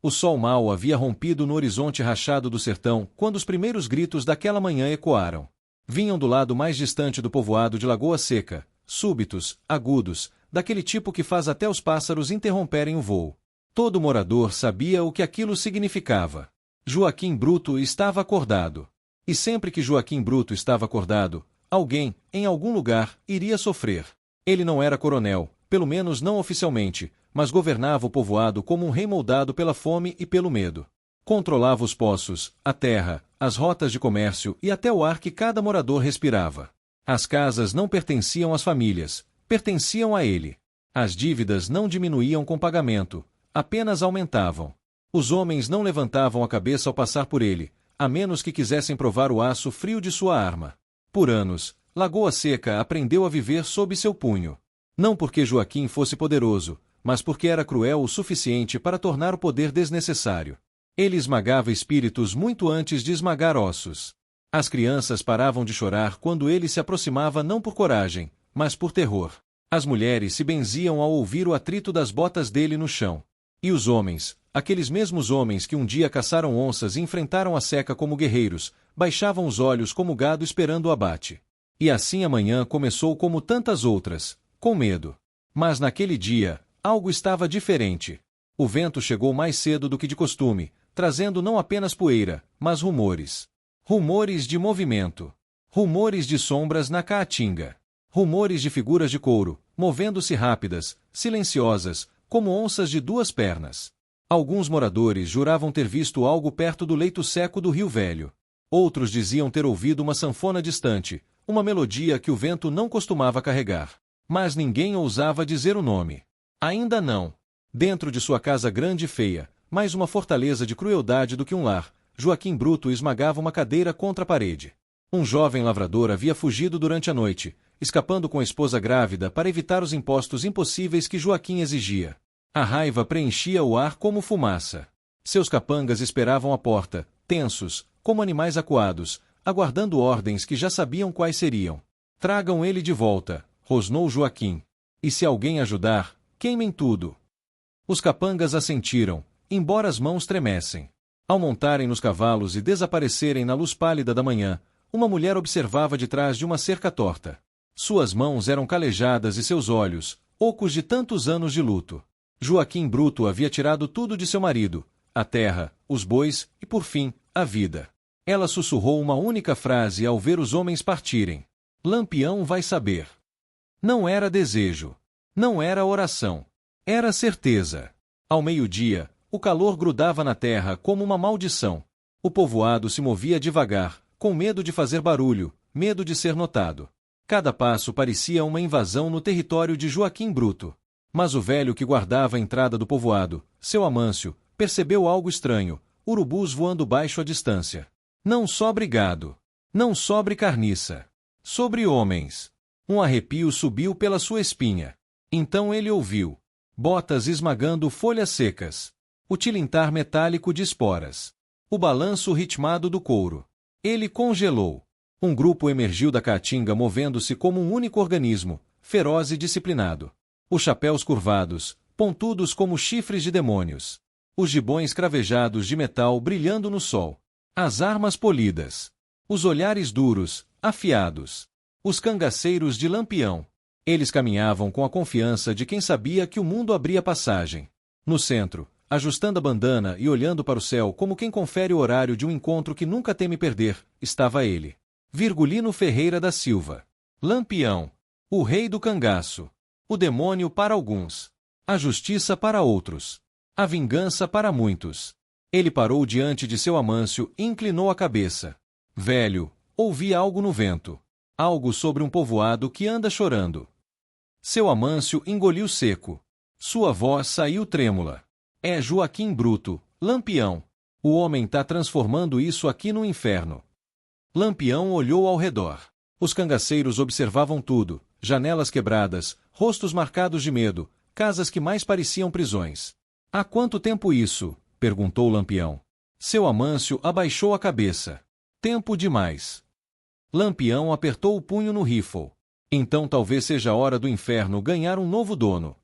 O sol mau havia rompido no horizonte rachado do sertão quando os primeiros gritos daquela manhã ecoaram. Vinham do lado mais distante do povoado de Lagoa Seca, súbitos, agudos, daquele tipo que faz até os pássaros interromperem o voo. Todo morador sabia o que aquilo significava. Joaquim Bruto estava acordado. E sempre que Joaquim Bruto estava acordado, alguém, em algum lugar, iria sofrer. Ele não era coronel, pelo menos não oficialmente, mas governava o povoado como um rei moldado pela fome e pelo medo. Controlava os poços, a terra, as rotas de comércio e até o ar que cada morador respirava. As casas não pertenciam às famílias, pertenciam a ele. As dívidas não diminuíam com pagamento, apenas aumentavam. Os homens não levantavam a cabeça ao passar por ele, a menos que quisessem provar o aço frio de sua arma. Por anos, Lagoa Seca aprendeu a viver sob seu punho. Não porque Joaquim fosse poderoso, mas porque era cruel o suficiente para tornar o poder desnecessário. Ele esmagava espíritos muito antes de esmagar ossos. As crianças paravam de chorar quando ele se aproximava não por coragem, mas por terror. As mulheres se benziam ao ouvir o atrito das botas dele no chão. E os homens, aqueles mesmos homens que um dia caçaram onças e enfrentaram a seca como guerreiros, baixavam os olhos como gado esperando o abate. E assim a manhã começou como tantas outras, com medo. Mas naquele dia, algo estava diferente. O vento chegou mais cedo do que de costume, trazendo não apenas poeira, mas rumores. Rumores de movimento. Rumores de sombras na caatinga. Rumores de figuras de couro, movendo-se rápidas, silenciosas, como onças de duas pernas. Alguns moradores juravam ter visto algo perto do leito seco do Rio Velho. Outros diziam ter ouvido uma sanfona distante, uma melodia que o vento não costumava carregar. Mas ninguém ousava dizer o nome. Ainda não. Dentro de sua casa grande e feia, mais uma fortaleza de crueldade do que um lar, Joaquim Bruto esmagava uma cadeira contra a parede. Um jovem lavrador havia fugido durante a noite, escapando com a esposa grávida para evitar os impostos impossíveis que Joaquim exigia. A raiva preenchia o ar como fumaça. Seus capangas esperavam à porta, tensos, como animais acuados, aguardando ordens que já sabiam quais seriam. Tragam ele de volta, rosnou Joaquim. E se alguém ajudar, queimem tudo. Os capangas assentiram, embora as mãos tremessem. Ao montarem nos cavalos e desaparecerem na luz pálida da manhã, uma mulher observava de trás de uma cerca torta. Suas mãos eram calejadas e seus olhos, ocos de tantos anos de luto. Joaquim Bruto havia tirado tudo de seu marido, a terra, os bois e, por fim, a vida. Ela sussurrou uma única frase ao ver os homens partirem. Lampião vai saber. Não era desejo. Não era oração. Era certeza. Ao meio-dia, o calor grudava na terra como uma maldição. O povoado se movia devagar, com medo de fazer barulho, medo de ser notado. Cada passo parecia uma invasão no território de Joaquim Bruto. Mas o velho que guardava a entrada do povoado, seu Amâncio, percebeu algo estranho, urubus voando baixo à distância. Não sobre gado. Não sobre carniça. Sobre homens. Um arrepio subiu pela sua espinha. Então ele ouviu. Botas esmagando folhas secas. O tilintar metálico de esporas. O balanço ritmado do couro. Ele congelou. Um grupo emergiu da caatinga movendo-se como um único organismo, feroz e disciplinado. Os chapéus curvados, pontudos como chifres de demônios. Os gibões cravejados de metal brilhando no sol. As armas polidas. Os olhares duros, afiados. Os cangaceiros de Lampião. Eles caminhavam com a confiança de quem sabia que o mundo abria passagem. No centro, ajustando a bandana e olhando para o céu como quem confere o horário de um encontro que nunca teme perder, estava ele. Virgulino Ferreira da Silva. Lampião. O rei do cangaço. O demônio para alguns. A justiça para outros. A vingança para muitos. Ele parou diante de seu Amâncio e inclinou a cabeça. Velho, ouvi algo no vento. Algo sobre um povoado que anda chorando. Seu Amâncio engoliu seco. Sua voz saiu trêmula. É Joaquim Bruto, Lampião. O homem tá transformando isso aqui no inferno. Lampião olhou ao redor. Os cangaceiros observavam tudo, janelas quebradas, rostos marcados de medo, casas que mais pareciam prisões. Há quanto tempo isso? Perguntou Lampião. Seu Amâncio abaixou a cabeça. Tempo demais. Lampião apertou o punho no rifle. Então talvez seja a hora do inferno ganhar um novo dono.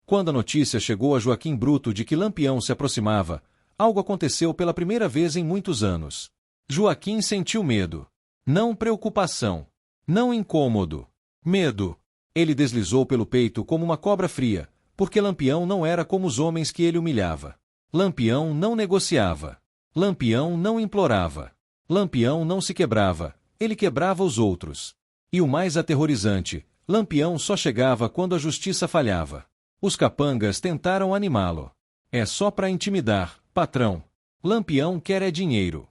Quando a notícia chegou a Joaquim Bruto de que Lampião se aproximava, algo aconteceu pela primeira vez em muitos anos. Joaquim sentiu medo. Não preocupação. Não incômodo. Medo. Ele deslizou pelo peito como uma cobra fria, porque Lampião não era como os homens que ele humilhava. Lampião não negociava. Lampião não implorava. Lampião não se quebrava, ele quebrava os outros. E o mais aterrorizante, Lampião só chegava quando a justiça falhava. Os capangas tentaram animá-lo. É só para intimidar, patrão. Lampião quer é dinheiro.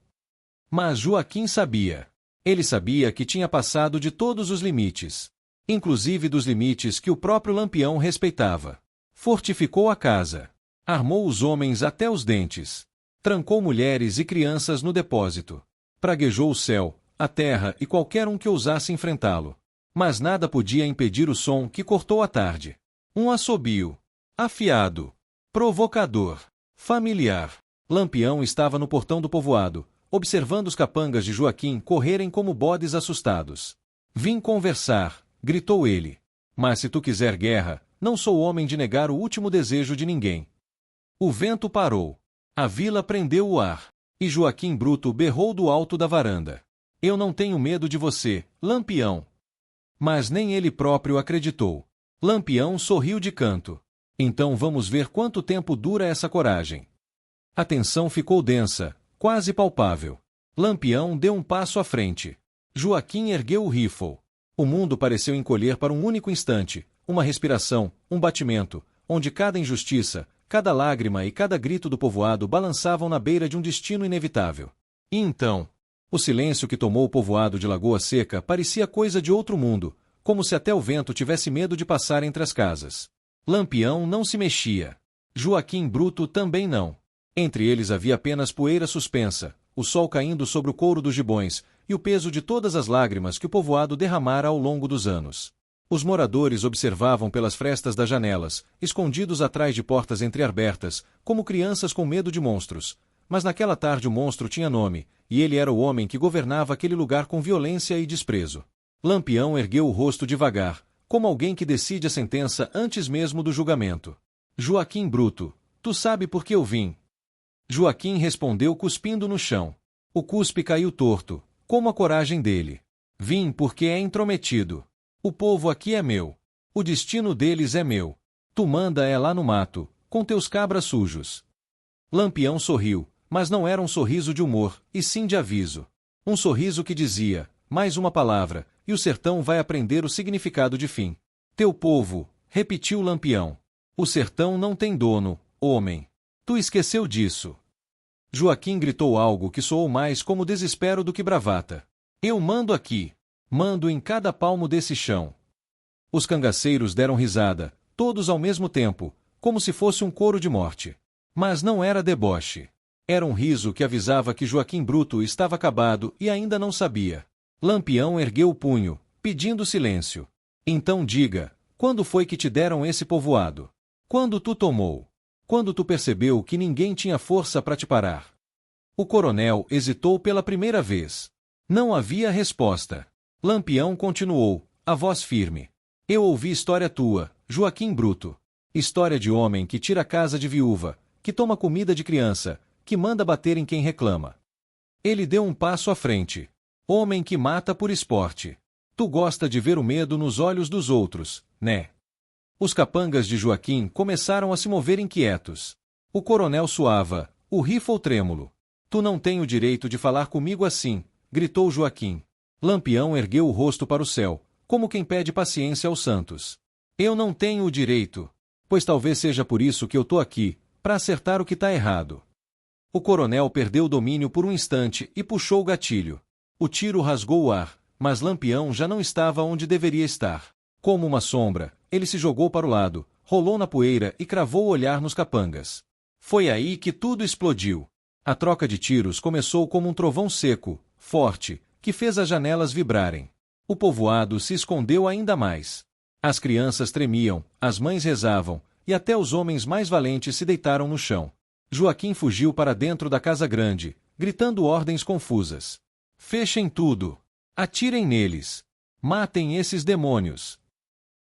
Mas Joaquim sabia. Ele sabia que tinha passado de todos os limites. Inclusive dos limites que o próprio Lampião respeitava. Fortificou a casa. Armou os homens até os dentes. Trancou mulheres e crianças no depósito. Praguejou o céu, a terra e qualquer um que ousasse enfrentá-lo. Mas nada podia impedir o som que cortou a tarde. Um assobio. Afiado. Provocador. Familiar. Lampião estava no portão do povoado, observando os capangas de Joaquim correrem como bodes assustados. Vim conversar, gritou ele. Mas se tu quiser guerra, não sou homem de negar o último desejo de ninguém. O vento parou. A vila prendeu o ar. E Joaquim Bruto berrou do alto da varanda. Eu não tenho medo de você, Lampião. Mas nem ele próprio acreditou. Lampião sorriu de canto. Então vamos ver quanto tempo dura essa coragem. A tensão ficou densa, quase palpável. Lampião deu um passo à frente. Joaquim ergueu o rifle. O mundo pareceu encolher para um único instante, uma respiração, um batimento, onde cada injustiça, cada lágrima e cada grito do povoado balançavam na beira de um destino inevitável. E então, o silêncio que tomou o povoado de Lagoa Seca parecia coisa de outro mundo, como se até o vento tivesse medo de passar entre as casas. Lampião não se mexia. Joaquim Bruto também não. Entre eles havia apenas poeira suspensa, o sol caindo sobre o couro dos gibões e o peso de todas as lágrimas que o povoado derramara ao longo dos anos. Os moradores observavam pelas frestas das janelas, escondidos atrás de portas entreabertas, como crianças com medo de monstros. Mas naquela tarde o monstro tinha nome, e ele era o homem que governava aquele lugar com violência e desprezo. Lampião ergueu o rosto devagar, como alguém que decide a sentença antes mesmo do julgamento. Joaquim Bruto, tu sabe por que eu vim? Joaquim respondeu cuspindo no chão. O cuspe caiu torto, como a coragem dele. Vim porque é intrometido. O povo aqui é meu. O destino deles é meu. Tu manda é lá no mato, com teus cabras sujos. Lampião sorriu, mas não era um sorriso de humor, e sim de aviso. Um sorriso que dizia, mais uma palavra, e o sertão vai aprender o significado de fim. Teu povo, repetiu Lampião. O sertão não tem dono, homem. Tu esqueceu disso. Joaquim gritou algo que soou mais como desespero do que bravata. Eu mando aqui. Mando em cada palmo desse chão. Os cangaceiros deram risada, todos ao mesmo tempo, como se fosse um coro de morte. Mas não era deboche. Era um riso que avisava que Joaquim Bruto estava acabado e ainda não sabia. Lampião ergueu o punho, pedindo silêncio. Então diga, quando foi que te deram esse povoado? Quando tu tomou? Quando tu percebeu que ninguém tinha força para te parar? O coronel hesitou pela primeira vez. Não havia resposta. Lampião continuou, a voz firme. Eu ouvi história tua, Joaquim Bruto. História de homem que tira a casa de viúva, que toma comida de criança, que manda bater em quem reclama. Ele deu um passo à frente. Homem que mata por esporte. Tu gosta de ver o medo nos olhos dos outros, né? Os capangas de Joaquim começaram a se mover inquietos. O coronel suava, o rifle trêmulo. Tu não tem o direito de falar comigo assim, gritou Joaquim. Lampião ergueu o rosto para o céu, como quem pede paciência aos santos. Eu não tenho o direito, pois talvez seja por isso que eu tô aqui, para acertar o que tá errado. O coronel perdeu o domínio por um instante e puxou o gatilho. O tiro rasgou o ar, mas Lampião já não estava onde deveria estar. Como uma sombra, ele se jogou para o lado, rolou na poeira e cravou o olhar nos capangas. Foi aí que tudo explodiu. A troca de tiros começou como um trovão seco, forte, que fez as janelas vibrarem. O povoado se escondeu ainda mais. As crianças tremiam, as mães rezavam, e até os homens mais valentes se deitaram no chão. Joaquim fugiu para dentro da casa grande, gritando ordens confusas. Fechem tudo! Atirem neles! Matem esses demônios!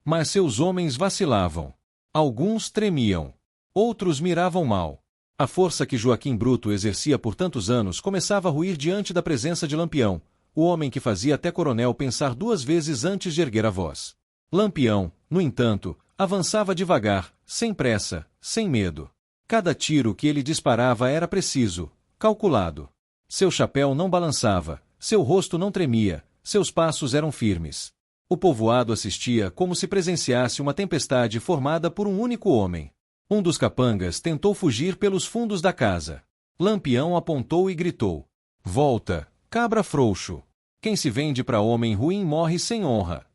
Mas seus homens vacilavam. Alguns tremiam. Outros miravam mal. A força que Joaquim Bruto exercia por tantos anos começava a ruir diante da presença de Lampião, o homem que fazia até Coronel pensar 2 vezes antes de erguer a voz. Lampião, no entanto, avançava devagar, sem pressa, sem medo. Cada tiro que ele disparava era preciso, calculado. Seu chapéu não balançava, seu rosto não tremia, seus passos eram firmes. O povoado assistia como se presenciasse uma tempestade formada por um único homem. Um dos capangas tentou fugir pelos fundos da casa. Lampião apontou e gritou: "Volta, cabra frouxo! Quem se vende para homem ruim morre sem honra."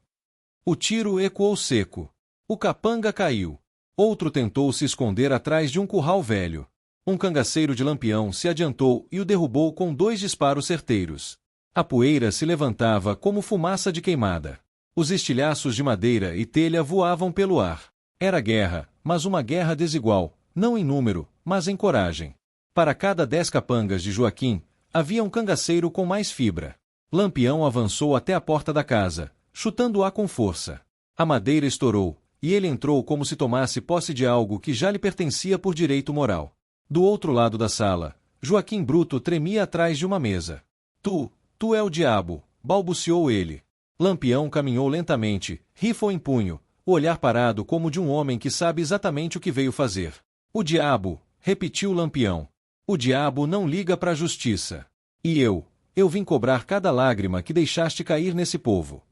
O tiro ecoou seco. O capanga caiu. Outro tentou se esconder atrás de um curral velho. Um cangaceiro de Lampião se adiantou e o derrubou com 2 disparos certeiros. A poeira se levantava como fumaça de queimada. Os estilhaços de madeira e telha voavam pelo ar. Era guerra, mas uma guerra desigual, não em número, mas em coragem. Para cada 10 capangas de Joaquim, havia um cangaceiro com mais fibra. Lampião avançou até a porta da casa, chutando-a com força. A madeira estourou, e ele entrou como se tomasse posse de algo que já lhe pertencia por direito moral. Do outro lado da sala, Joaquim Bruto tremia atrás de uma mesa. Tu é o diabo", balbuciou ele. Lampião caminhou lentamente, rifle em punho, o olhar parado como de um homem que sabe exatamente o que veio fazer. "O diabo", repetiu Lampião. "O diabo não liga para a justiça. E eu vim cobrar cada lágrima que deixaste cair nesse povo."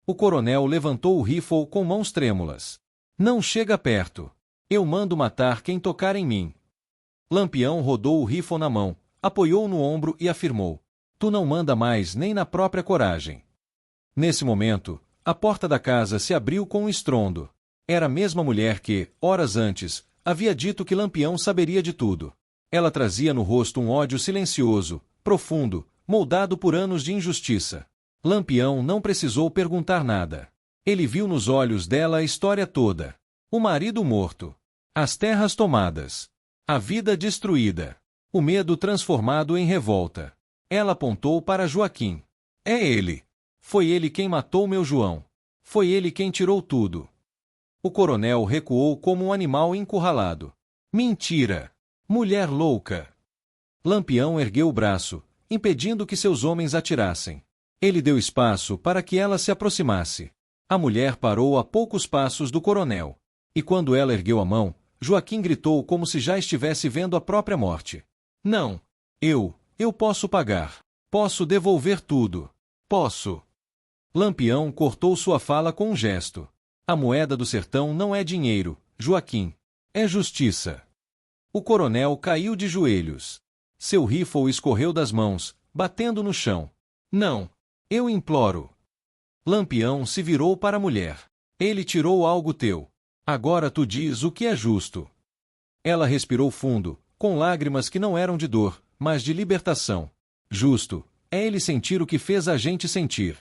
O coronel levantou o rifle com mãos trêmulas. "Não chega perto. Eu mando matar quem tocar em mim." Lampião rodou o rifle na mão, apoiou no ombro e afirmou: "Tu não manda mais nem na própria coragem." Nesse momento, a porta da casa se abriu com um estrondo. Era a mesma mulher que, horas antes, havia dito que Lampião saberia de tudo. Ela trazia no rosto um ódio silencioso, profundo, moldado por anos de injustiça. Lampião não precisou perguntar nada. Ele viu nos olhos dela a história toda. O marido morto. As terras tomadas. A vida destruída. O medo transformado em revolta. Ela apontou para Joaquim. "É ele. Foi ele quem matou meu João. Foi ele quem tirou tudo." O coronel recuou como um animal encurralado. "Mentira! Mulher louca!" Lampião ergueu o braço, impedindo que seus homens atirassem. Ele deu espaço para que ela se aproximasse. A mulher parou a poucos passos do coronel. E quando ela ergueu a mão, Joaquim gritou como se já estivesse vendo a própria morte. "Não! Eu posso pagar. Posso devolver tudo. Posso." Lampião cortou sua fala com um gesto. "A moeda do sertão não é dinheiro, Joaquim. É justiça." O coronel caiu de joelhos. Seu rifle escorreu das mãos, batendo no chão. "Não! Eu imploro." Lampião se virou para a mulher. "Ele tirou algo teu. Agora tu diz o que é justo." Ela respirou fundo, com lágrimas que não eram de dor, mas de libertação. "Justo, é ele sentir o que fez a gente sentir."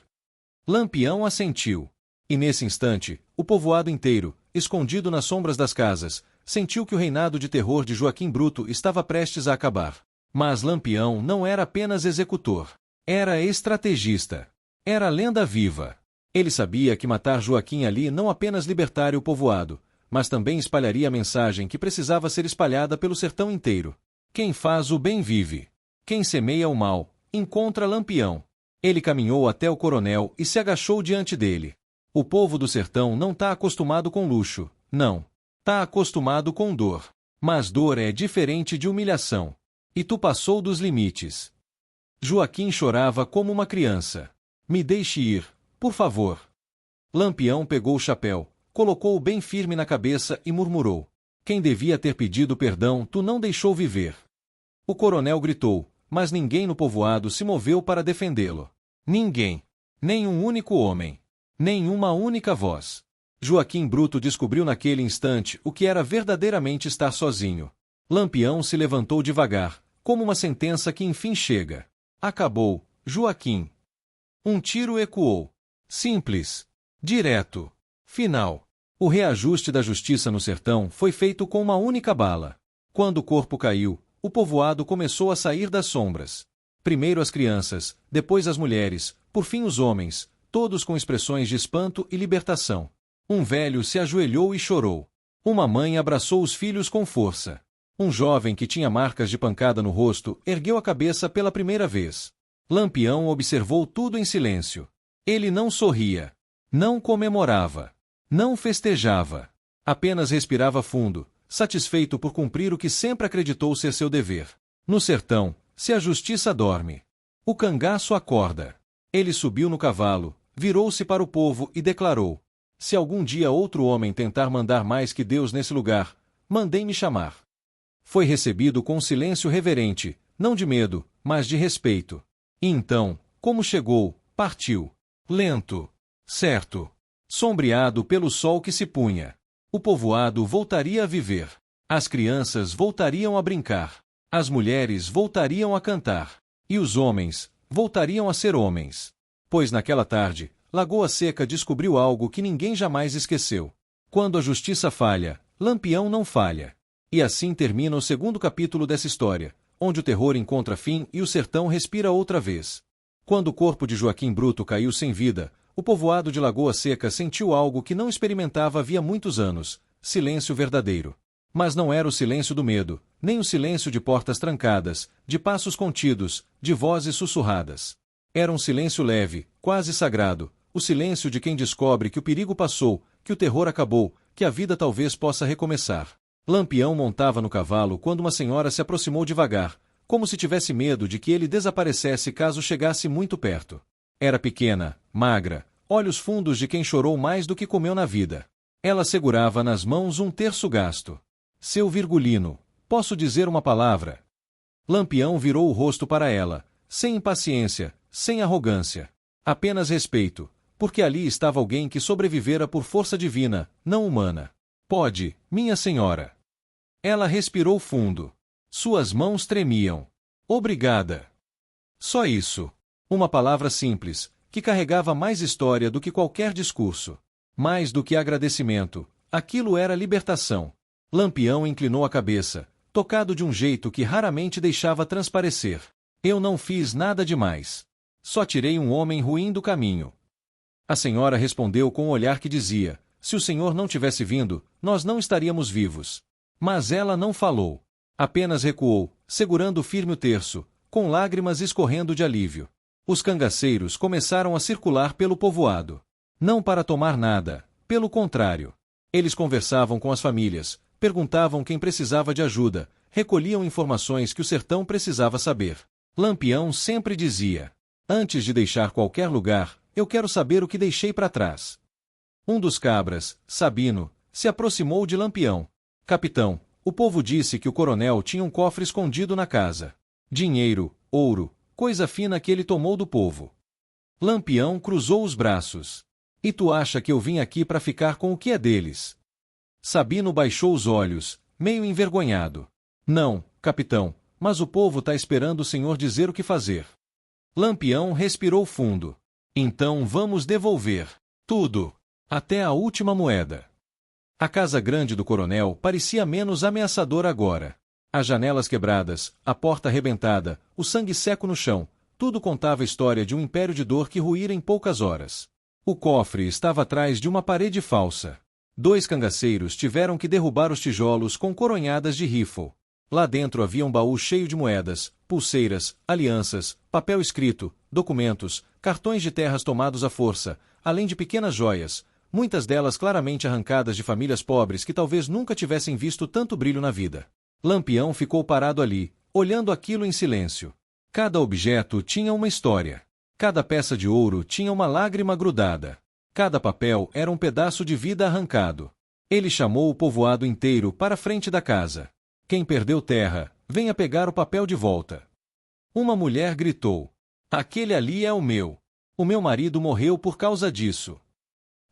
Lampião assentiu. E nesse instante, o povoado inteiro, escondido nas sombras das casas, sentiu que o reinado de terror de Joaquim Bruto estava prestes a acabar. Mas Lampião não era apenas executor. Era estrategista. Era lenda viva. Ele sabia que matar Joaquim ali não apenas libertaria o povoado, mas também espalharia a mensagem que precisava ser espalhada pelo sertão inteiro. Quem faz o bem vive. Quem semeia o mal, encontra Lampião. Ele caminhou até o coronel e se agachou diante dele. O povo do sertão não está acostumado com luxo, não. Está acostumado com dor. Mas dor é diferente de humilhação. E tu passou dos limites. Joaquim chorava como uma criança. "Me deixe ir, por favor." Lampião pegou o chapéu, colocou-o bem firme na cabeça e murmurou: "Quem devia ter pedido perdão, tu não deixou viver." O coronel gritou, mas ninguém no povoado se moveu para defendê-lo. Ninguém. Nem um único homem. Nem uma única voz. Joaquim Bruto descobriu naquele instante o que era verdadeiramente estar sozinho. Lampião se levantou devagar, como uma sentença que enfim chega. "Acabou, Joaquim." Um tiro ecoou. Simples. Direto. Final. O reajuste da justiça no sertão foi feito com uma única bala. Quando o corpo caiu, o povoado começou a sair das sombras. Primeiro as crianças, depois as mulheres, por fim os homens, todos com expressões de espanto e libertação. Um velho se ajoelhou e chorou. Uma mãe abraçou os filhos com força. Um jovem que tinha marcas de pancada no rosto ergueu a cabeça pela primeira vez. Lampião observou tudo em silêncio. Ele não sorria. Não comemorava. Não festejava. Apenas respirava fundo, satisfeito por cumprir o que sempre acreditou ser seu dever. No sertão, se a justiça dorme, o cangaço acorda. Ele subiu no cavalo, virou-se para o povo e declarou: se algum dia outro homem tentar mandar mais que Deus nesse lugar, mandem-me chamar. Foi recebido com um silêncio reverente, não de medo, mas de respeito. E então, como chegou, partiu. Lento. Certo. Sombreado pelo sol que se punha. O povoado voltaria a viver. As crianças voltariam a brincar. As mulheres voltariam a cantar. E os homens voltariam a ser homens. Pois naquela tarde, Lagoa Seca descobriu algo que ninguém jamais esqueceu. Quando a justiça falha, Lampião não falha. E assim termina o segundo capítulo dessa história, onde o terror encontra fim e o sertão respira outra vez. Quando o corpo de Joaquim Bruto caiu sem vida, o povoado de Lagoa Seca sentiu algo que não experimentava havia muitos anos: silêncio verdadeiro. Mas não era o silêncio do medo, nem o silêncio de portas trancadas, de passos contidos, de vozes sussurradas. Era um silêncio leve, quase sagrado, o silêncio de quem descobre que o perigo passou, que o terror acabou, que a vida talvez possa recomeçar. Lampião montava no cavalo quando uma senhora se aproximou devagar, como se tivesse medo de que ele desaparecesse caso chegasse muito perto. Era pequena, magra, olhos fundos de quem chorou mais do que comeu na vida. Ela segurava nas mãos um terço gasto. Seu Virgulino, posso dizer uma palavra? Lampião virou o rosto para ela, sem impaciência, sem arrogância. Apenas respeito, porque ali estava alguém que sobrevivera por força divina, não humana. Pode, minha senhora. Ela respirou fundo. Suas mãos tremiam. Obrigada. Só isso. Uma palavra simples, que carregava mais história do que qualquer discurso. Mais do que agradecimento, aquilo era libertação. Lampião inclinou a cabeça, tocado de um jeito que raramente deixava transparecer. Eu não fiz nada demais. Só tirei um homem ruim do caminho. A senhora respondeu com um olhar que dizia: se o senhor não tivesse vindo, nós não estaríamos vivos. Mas ela não falou. Apenas recuou, segurando firme o terço, com lágrimas escorrendo de alívio. Os cangaceiros começaram a circular pelo povoado. Não para tomar nada, pelo contrário. Eles conversavam com as famílias, perguntavam quem precisava de ajuda, recolhiam informações que o sertão precisava saber. Lampião sempre dizia: antes de deixar qualquer lugar, eu quero saber o que deixei para trás. Um dos cabras, Sabino, se aproximou de Lampião. Capitão, o povo disse que o coronel tinha um cofre escondido na casa. Dinheiro, ouro, coisa fina que ele tomou do povo. Lampião cruzou os braços. E tu acha que eu vim aqui para ficar com o que é deles? Sabino baixou os olhos, meio envergonhado. Não, capitão, mas o povo tá esperando o senhor dizer o que fazer. Lampião respirou fundo. Então vamos devolver tudo, até a última moeda. A casa grande do coronel parecia menos ameaçadora agora. As janelas quebradas, a porta arrebentada, o sangue seco no chão, tudo contava a história de um império de dor que ruíra em poucas horas. O cofre estava atrás de uma parede falsa. 2 cangaceiros tiveram que derrubar os tijolos com coronhadas de rifle. Lá dentro havia um baú cheio de moedas, pulseiras, alianças, papel escrito, documentos, cartões de terras tomados à força, além de pequenas joias, muitas delas claramente arrancadas de famílias pobres que talvez nunca tivessem visto tanto brilho na vida. Lampião ficou parado ali, olhando aquilo em silêncio. Cada objeto tinha uma história. Cada peça de ouro tinha uma lágrima grudada. Cada papel era um pedaço de vida arrancado. Ele chamou o povoado inteiro para a frente da casa. Quem perdeu terra, venha pegar o papel de volta. Uma mulher gritou: aquele ali é o meu. O meu marido morreu por causa disso.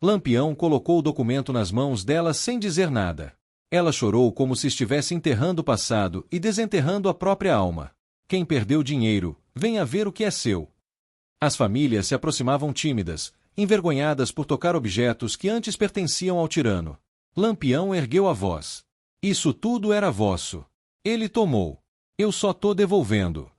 Lampião colocou o documento nas mãos dela sem dizer nada. Ela chorou como se estivesse enterrando o passado e desenterrando a própria alma. Quem perdeu dinheiro, venha ver o que é seu. As famílias se aproximavam tímidas, envergonhadas por tocar objetos que antes pertenciam ao tirano. Lampião ergueu a voz: isso tudo era vosso. Ele tomou. Eu só tô devolvendo.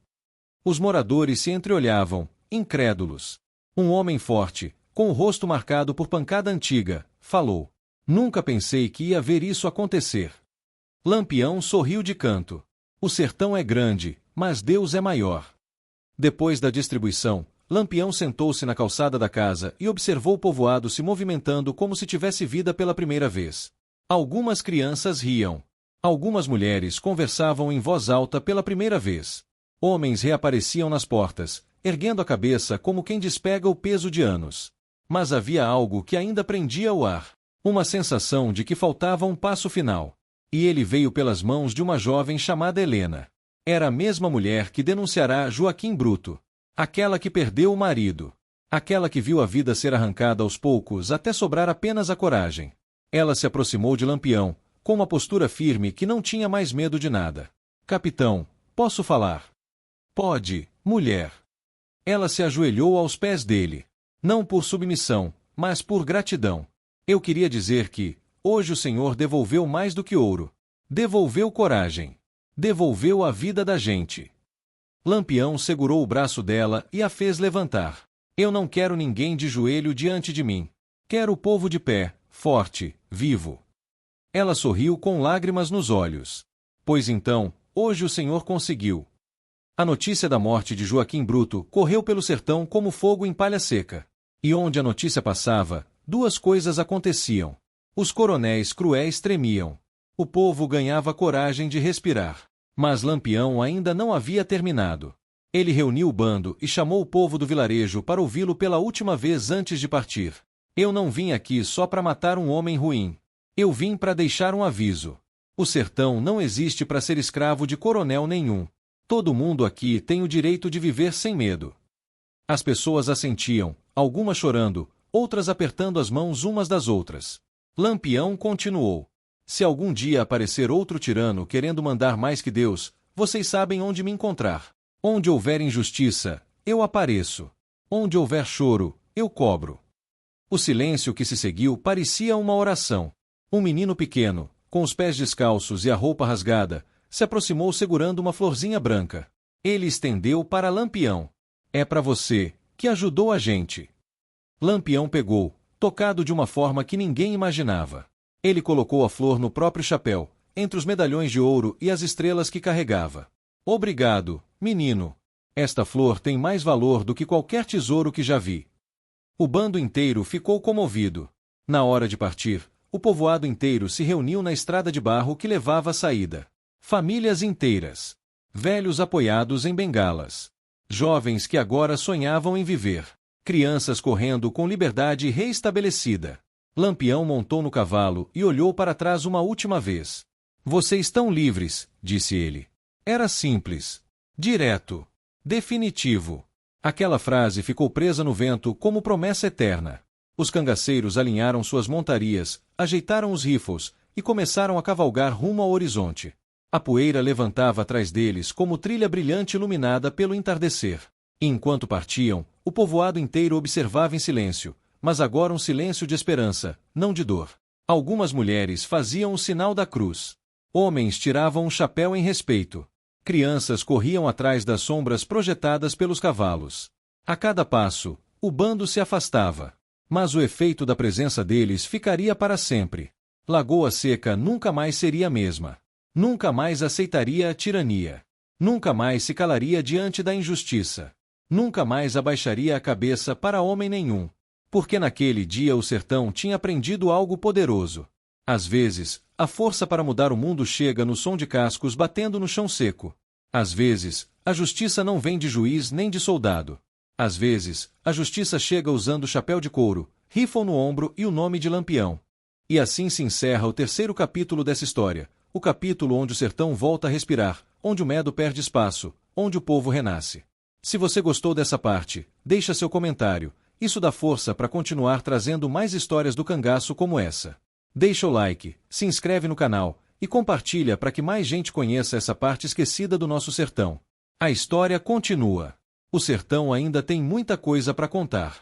Os moradores se entreolhavam, incrédulos. Um homem forte, com o rosto marcado por pancada antiga, falou: nunca pensei que ia ver isso acontecer. Lampião sorriu de canto. O sertão é grande, mas Deus é maior. Depois da distribuição, Lampião sentou-se na calçada da casa e observou o povoado se movimentando como se tivesse vida pela primeira vez. Algumas crianças riam. Algumas mulheres conversavam em voz alta pela primeira vez. Homens reapareciam nas portas, erguendo a cabeça como quem despega o peso de anos. Mas havia algo que ainda prendia o ar. Uma sensação de que faltava um passo final. E ele veio pelas mãos de uma jovem chamada Helena. Era a mesma mulher que denunciará Joaquim Bruto. Aquela que perdeu o marido. Aquela que viu a vida ser arrancada aos poucos até sobrar apenas a coragem. Ela se aproximou de Lampião, com uma postura firme que não tinha mais medo de nada. Capitão, posso falar? Pode, mulher. Ela se ajoelhou aos pés dele. Não por submissão, mas por gratidão. Eu queria dizer que, hoje o Senhor devolveu mais do que ouro. Devolveu coragem. Devolveu a vida da gente. Lampião segurou o braço dela e a fez levantar. Eu não quero ninguém de joelho diante de mim. Quero o povo de pé, forte, vivo. Ela sorriu com lágrimas nos olhos. Pois então, hoje o Senhor conseguiu. A notícia da morte de Joaquim Bruto correu pelo sertão como fogo em palha seca. E onde a notícia passava, duas coisas aconteciam. Os coronéis cruéis tremiam. O povo ganhava coragem de respirar. Mas Lampião ainda não havia terminado. Ele reuniu o bando e chamou o povo do vilarejo para ouvi-lo pela última vez antes de partir. Eu não vim aqui só para matar um homem ruim. Eu vim para deixar um aviso. O sertão não existe para ser escravo de coronel nenhum. Todo mundo aqui tem o direito de viver sem medo. As pessoas assentiam, algumas chorando, outras apertando as mãos umas das outras. Lampião continuou. Se algum dia aparecer outro tirano querendo mandar mais que Deus, vocês sabem onde me encontrar. Onde houver injustiça, eu apareço. Onde houver choro, eu cobro. O silêncio que se seguiu parecia uma oração. Um menino pequeno, com os pés descalços e a roupa rasgada, se aproximou segurando uma florzinha branca. Ele estendeu para Lampião. É para você, que ajudou a gente. Lampião pegou, tocado de uma forma que ninguém imaginava. Ele colocou a flor no próprio chapéu, entre os medalhões de ouro e as estrelas que carregava. Obrigado, menino. Esta flor tem mais valor do que qualquer tesouro que já vi. O bando inteiro ficou comovido. Na hora de partir, o povoado inteiro se reuniu na estrada de barro que levava à saída. Famílias inteiras. Velhos apoiados em bengalas. Jovens que agora sonhavam em viver. Crianças correndo com liberdade reestabelecida. Lampião montou no cavalo e olhou para trás uma última vez. Vocês estão livres, disse ele. Era simples. Direto. Definitivo. Aquela frase ficou presa no vento como promessa eterna. Os cangaceiros alinharam suas montarias, ajeitaram os rifles e começaram a cavalgar rumo ao horizonte. A poeira levantava atrás deles como trilha brilhante iluminada pelo entardecer. E enquanto partiam, o povoado inteiro observava em silêncio, mas agora um silêncio de esperança, não de dor. Algumas mulheres faziam o sinal da cruz. Homens tiravam um chapéu em respeito. Crianças corriam atrás das sombras projetadas pelos cavalos. A cada passo, o bando se afastava. Mas o efeito da presença deles ficaria para sempre. Lagoa Seca nunca mais seria a mesma. Nunca mais aceitaria a tirania. Nunca mais se calaria diante da injustiça. Nunca mais abaixaria a cabeça para homem nenhum. Porque naquele dia o sertão tinha aprendido algo poderoso. Às vezes, a força para mudar o mundo chega no som de cascos batendo no chão seco. Às vezes, a justiça não vem de juiz nem de soldado. Às vezes, a justiça chega usando chapéu de couro, rifle no ombro e o nome de Lampião. E assim se encerra o terceiro capítulo dessa história, o capítulo onde o sertão volta a respirar, onde o medo perde espaço, onde o povo renasce. Se você gostou dessa parte, deixa seu comentário, isso dá força para continuar trazendo mais histórias do cangaço como essa. Deixa o like, se inscreve no canal e compartilha para que mais gente conheça essa parte esquecida do nosso sertão. A história continua. O sertão ainda tem muita coisa para contar.